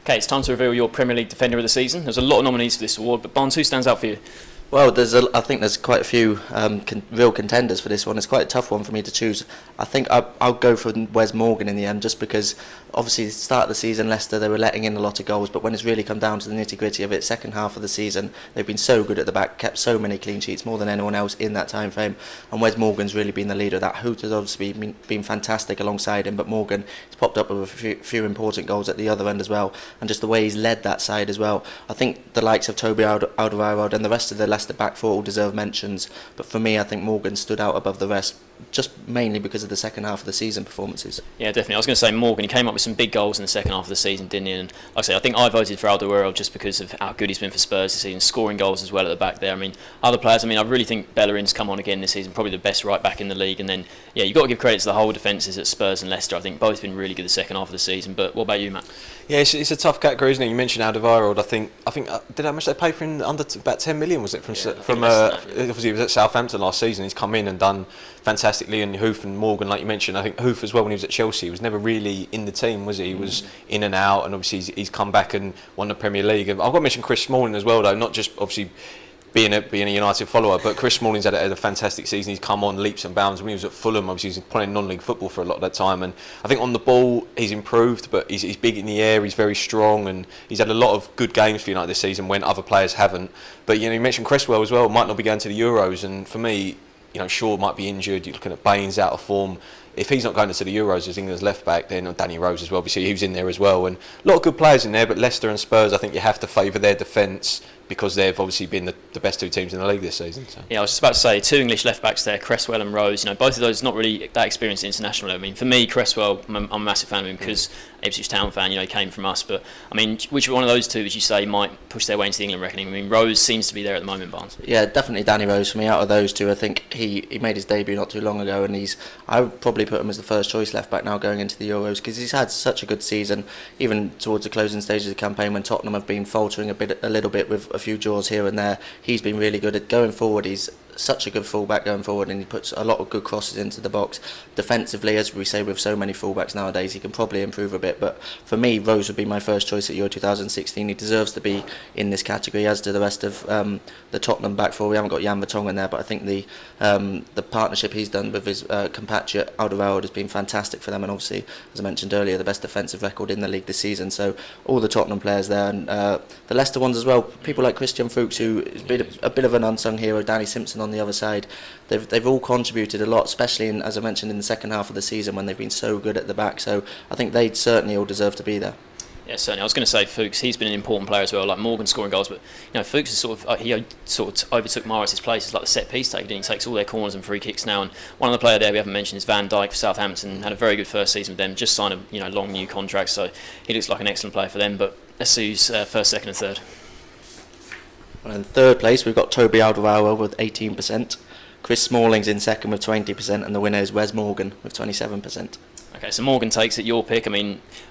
Okay, it's time to reveal your Premier League Defender of the Season. There's a lot of nominees for this award, but Barnes, who stands out for you? Well, I think there's quite a few real contenders for this one. It's quite a tough one for me to choose. I think I'll go for Wes Morgan in the end, just because obviously at the start of the season Leicester, they were letting in a lot of goals, but when it's really come down to the nitty gritty of it, second half of the season, they've been so good at the back, kept so many clean sheets, more than anyone else in that time frame, and Wes Morgan's really been the leader of that. Hoot has obviously been fantastic alongside him, but Morgan has popped up with a few important goals at the other end as well, and just the way he's led that side as well. I think the likes of Toby Alderweireld and the rest of the Leicester back four all deserve mentions, but for me I think Morgan stood out above the rest, just mainly because of the second half of the season performances. Yeah, definitely. I was going to say Morgan, he came up with some big goals in the second half of the season, didn't he? And like I say, I think I voted for Alderweireld just because of how good he's been for Spurs this season, scoring goals as well at the back there. I mean, other players, I really think Bellerin's come on again this season, probably the best right back in the league. And then, yeah, you've got to give credit to the whole defences at Spurs and Leicester. I think both been really good the second half of the season. But what about you, Matt? Yeah, it's a tough category, isn't it? You mentioned Alderweireld. I think did how much they pay for him? About 10 million, was it? Obviously he was at Southampton last season. He's come in and done fantastically, and Hoof and Morgan, like you mentioned, I think Hoof as well when he was at Chelsea, he was never really in the team, was he? He was in and out, and obviously he's come back and won the Premier League. And I've got to mention Chris Smalling as well, though, not just obviously being a United follower, but Chris Smalling's had a fantastic season. He's come on leaps and bounds. When he was at Fulham, obviously he was playing non-league football for a lot of that time, and I think on the ball he's improved, but he's big in the air, he's very strong, and he's had a lot of good games for United this season when other players haven't. But you mentioned Cresswell as well, might not be going to the Euros, and for me, Shaw might be injured. You're looking at Baines out of form. If he's not going to the Euros as England's left back, then Danny Rose as well. Obviously, he was in there as well, and a lot of good players in there. But Leicester and Spurs, I think you have to favour their defence because they've obviously been the best two teams in the league this season. So. Yeah, I was just about to say, two English left backs there, Cresswell and Rose. Both of those not really that experienced at international level. For me, Cresswell, I'm a massive fan of him because Ipswich Town fan. He came from us. But which one of those two would you say might push their way into the England reckoning? Rose seems to be there at the moment, Barnes. Yeah, definitely Danny Rose for me. Out of those two, I think he made his debut not too long ago, and I would probably put him as the first choice left back now going into the Euros, because he's had such a good season, even towards the closing stages of the campaign when Tottenham have been faltering a little bit with a few draws here and there. He's been really good at going forward. He's such a good fullback going forward, and he puts a lot of good crosses into the box. Defensively, as we say with so many fullbacks nowadays, he can probably improve a bit, but for me, Rose would be my first choice at Euro 2016. He deserves to be in this category, as do the rest of the Tottenham back four. We haven't got Jan Vertonghen there, but I think the partnership he's done with his compatriot Alderweireld has been fantastic for them, and obviously, as I mentioned earlier, the best defensive record in the league this season. So all the Tottenham players there, and the Leicester ones as well, people like Christian Fuchs, who has been a bit of an unsung hero, Danny Simpson on the other side, they've all contributed a lot, especially as I mentioned in the second half of the season when they've been so good at the back. So I think they certainly all deserve to be there. Yeah, certainly. I was going to say Fuchs. He's been an important player as well. Like Morgan scoring goals, but Fuchs is he overtook Morris's place as like the set piece taker. He takes all their corners and free kicks now. And one other player there we haven't mentioned is Van Dijk for Southampton. Had a very good first season with them. Just signed a long new contract, so he looks like an excellent player for them. But let's see who's first, second, and third. Well, in third place we've got Toby Alderweireld with 18%. Chris Smalling's in second with 20%, and the winner is Wes Morgan with 27%. Okay, so Morgan takes it, your pick.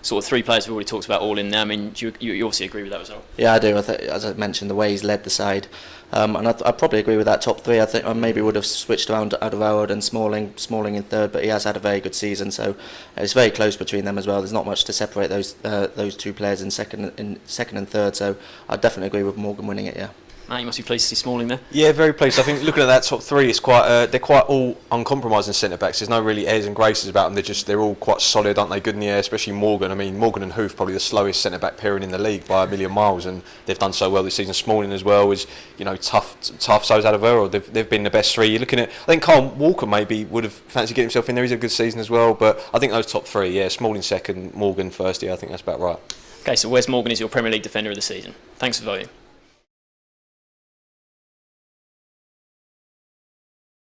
Sort of three players we've already talked about all in there. Do you obviously agree with that result? Yeah, I do. As I mentioned, the way he's led the side, and I probably agree with that top three. I think I maybe would have switched around Alderweireld and Smalling in third, but he has had a very good season, so it's very close between them as well. There's not much to separate those two players in second and third, so I definitely agree with Morgan winning it. Yeah. Matt, you must be pleased to see Smalling there. Yeah, very pleased. I think looking at that top three, it's quite they're quite all uncompromising centre backs. There's no really airs and graces about them. They're all quite solid, aren't they? Good in the air, especially Morgan. Morgan and Hoof probably the slowest centre back pairing in the league by a million miles, and they've done so well this season. Smalling as well is tough. So is Alderweireld. They've been the best three. You're looking at, I think Kyle Walker maybe would have fancied getting himself in there. He's a good season as well, but I think those top three, yeah, Smalling second, Morgan first. Yeah, I think that's about right. Okay, so Wes Morgan is your Premier League Defender of the season. Thanks for voting.